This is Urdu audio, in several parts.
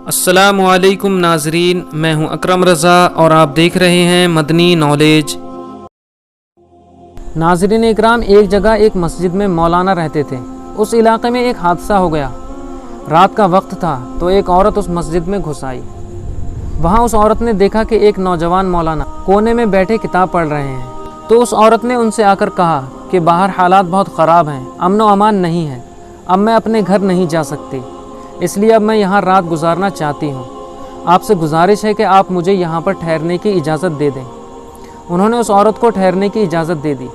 السلام علیکم ناظرین، میں ہوں اکرم رضا اور آپ دیکھ رہے ہیں مدنی نالج۔ ناظرین اکرام، ایک جگہ ایک مسجد میں مولانا رہتے تھے۔ اس علاقے میں ایک حادثہ ہو گیا۔ رات کا وقت تھا تو ایک عورت اس مسجد میں گھس آئی۔ وہاں اس عورت نے دیکھا کہ ایک نوجوان مولانا کونے میں بیٹھے کتاب پڑھ رہے ہیں۔ تو اس عورت نے ان سے آ کر کہا کہ باہر حالات بہت خراب ہیں، امن و امان نہیں ہے، اب میں اپنے گھر نہیں جا سکتی، اس لیے اب میں یہاں رات گزارنا چاہتی ہوں۔ آپ سے گزارش ہے کہ آپ مجھے یہاں پر ٹھہرنے کی اجازت دے دیں۔ انہوں نے اس عورت کو ٹھہرنے کی اجازت دے دی۔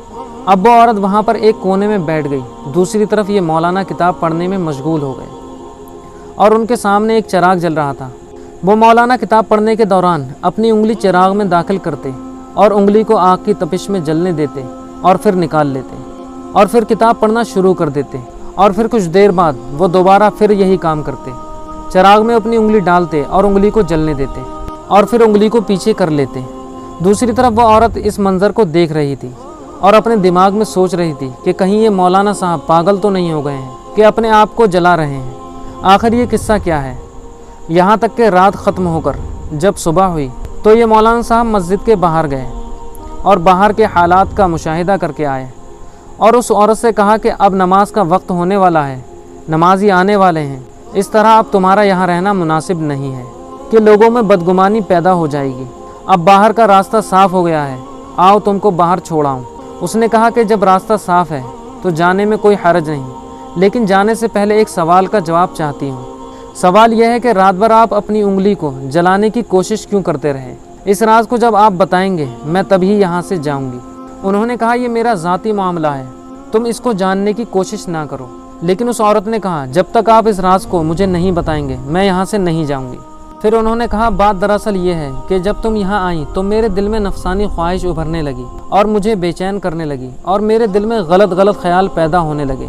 اب وہ عورت وہاں پر ایک کونے میں بیٹھ گئی، دوسری طرف یہ مولانا کتاب پڑھنے میں مشغول ہو گئے اور ان کے سامنے ایک چراغ جل رہا تھا۔ وہ مولانا کتاب پڑھنے کے دوران اپنی انگلی چراغ میں داخل کرتے اور انگلی کو آگ کی تپش میں جلنے دیتے اور پھر نکال لیتے اور پھر کتاب پڑھنا شروع کر دیتے، اور پھر کچھ دیر بعد وہ دوبارہ پھر یہی کام کرتے، چراغ میں اپنی انگلی ڈالتے اور انگلی کو جلنے دیتے اور پھر انگلی کو پیچھے کر لیتے۔ دوسری طرف وہ عورت اس منظر کو دیکھ رہی تھی اور اپنے دماغ میں سوچ رہی تھی کہ کہیں یہ مولانا صاحب پاگل تو نہیں ہو گئے ہیں کہ اپنے آپ کو جلا رہے ہیں، آخر یہ قصہ کیا ہے۔ یہاں تک کہ رات ختم ہو کر جب صبح ہوئی تو یہ مولانا صاحب مسجد کے باہر گئے اور باہر کے حالات کا مشاہدہ کر کے آئے اور اس عورت سے کہا کہ اب نماز کا وقت ہونے والا ہے، نمازی آنے والے ہیں، اس طرح اب تمہارا یہاں رہنا مناسب نہیں ہے کہ لوگوں میں بدگمانی پیدا ہو جائے گی۔ اب باہر کا راستہ صاف ہو گیا ہے، آؤ تم کو باہر چھوڑاؤں۔ اس نے کہا کہ جب راستہ صاف ہے تو جانے میں کوئی حرج نہیں، لیکن جانے سے پہلے ایک سوال کا جواب چاہتی ہوں۔ سوال یہ ہے کہ رات بھر آپ اپنی انگلی کو جلانے کی کوشش کیوں کرتے رہے؟ اس راز کو جب آپ بتائیں گے میں تبھی یہاں سے جاؤں گی۔ انہوں نے کہا یہ میرا ذاتی معاملہ ہے، تم اس کو جاننے کی کوشش نہ کرو۔ لیکن اس عورت نے کہا جب تک آپ اس راز کو مجھے نہیں بتائیں گے میں یہاں سے نہیں جاؤں گی۔ پھر انہوں نے کہا بات دراصل یہ ہے کہ جب تم یہاں آئیں تو میرے دل میں نفسانی خواہش ابھرنے لگی اور مجھے بے چین کرنے لگی اور میرے دل میں غلط خیال پیدا ہونے لگے۔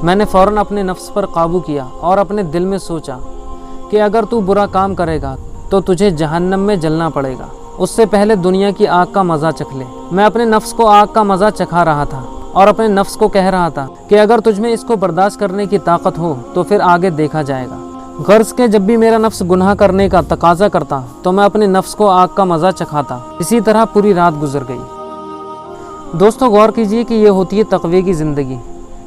میں نے فوراً اپنے نفس پر قابو کیا اور اپنے دل میں سوچا کہ اگر تو برا کام کرے گا تو تجھے جہنم میں جلنا پڑے گا، اس سے پہلے دنیا کی آگ کا مزہ چکھ لے۔ میں اپنے نفس کو آگ کا مزہ چکھا رہا تھا اور اپنے نفس کو کہہ رہا تھا کہ اگر تجھ میں اس کو برداشت کرنے کی طاقت ہو تو پھر آگے دیکھا جائے گا۔ غرض کہ جب بھی میرا نفس گناہ کرنے کا تقاضا کرتا تو میں اپنے نفس کو آگ کا مزہ چکھاتا۔ اسی طرح پوری رات گزر گئی۔ دوستو غور کیجئے کہ یہ ہوتی ہے تقوی کی زندگی۔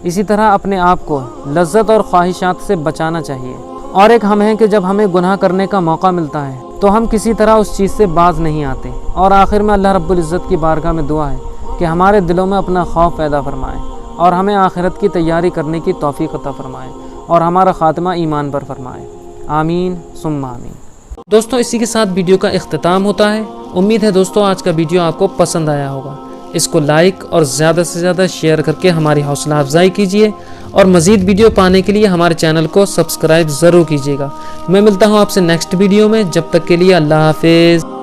اسی طرح اپنے آپ کو لذت اور خواہشات سے بچانا چاہیے۔ اور ایک ہم ہیں کہ جب ہمیں گناہ کرنے کا موقع ملتا ہے تو ہم کسی طرح اس چیز سے باز نہیں آتے، اور آخر میں اللہ رب العزت کی بارگاہ میں دعا ہے کہ ہمارے دلوں میں اپنا خوف پیدا فرمائے اور ہمیں آخرت کی تیاری کرنے کی توفیق عطا فرمائے اور ہمارا خاتمہ ایمان پر فرمائے، آمین ثم آمین۔ دوستو اسی کے ساتھ ویڈیو کا اختتام ہوتا ہے۔ امید ہے دوستو آج کا ویڈیو آپ کو پسند آیا ہوگا۔ اس کو لائک اور زیادہ سے زیادہ شیئر کر کے ہماری حوصلہ افزائی کیجیے، اور مزید ویڈیو پانے کے لیے ہمارے چینل کو سبسکرائب ضرور کیجیے گا۔ میں ملتا ہوں آپ سے نیکسٹ ویڈیو میں، جب تک کے لیے اللہ حافظ۔